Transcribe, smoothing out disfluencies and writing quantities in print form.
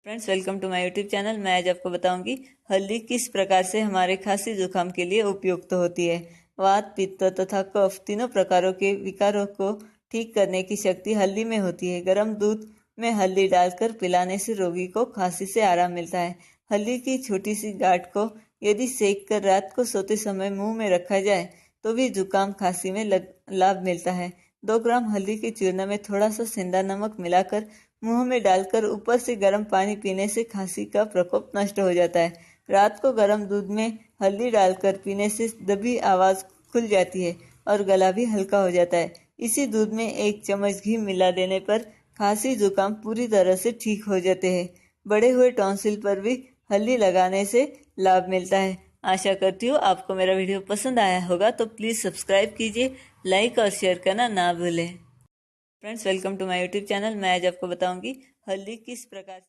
Friends, welcome to my YouTube channel. मैं आज आपको बताऊंगी हल्दी किस प्रकार से हमारे खांसी जुकाम के लिए उपयुक्त होती है। वात, पित्त तथा कफ तीनों प्रकारों के विकारों को ठीक करने की शक्ति हल्दी में होती है। गर्म दूध में हल्दी डालकर पिलाने से रोगी को खांसी से आराम मिलता है। हल्दी की छोटी सी गांठ को यदि सेक कर रात को सोते समय मुंह में रखा जाए तो भी जुकाम खांसी में लाभ मिलता है। 2 ग्राम हल्दी के चूर्ण में थोड़ा सा सेंधा नमक मिलाकर मुंह में डालकर ऊपर से गर्म पानी पीने से खांसी का प्रकोप नष्ट हो जाता है। रात को गर्म दूध में हल्दी डालकर पीने से दबी आवाज खुल जाती है और गला भी हल्का हो जाता है। इसी दूध में 1 चम्मच घी मिला देने पर खांसी जुकाम पूरी तरह से ठीक हो जाते हैं। बढ़े हुए टॉन्सिल पर भी हल्दी लगाने से लाभ मिलता है। आशा करती हूँ आपको मेरा वीडियो पसंद आया होगा, तो प्लीज़ सब्सक्राइब कीजिए, लाइक और शेयर करना ना भूलें। Friends, welcome to my YouTube channel. मैं आज आपको बताऊंगी हल्दी किस प्रकार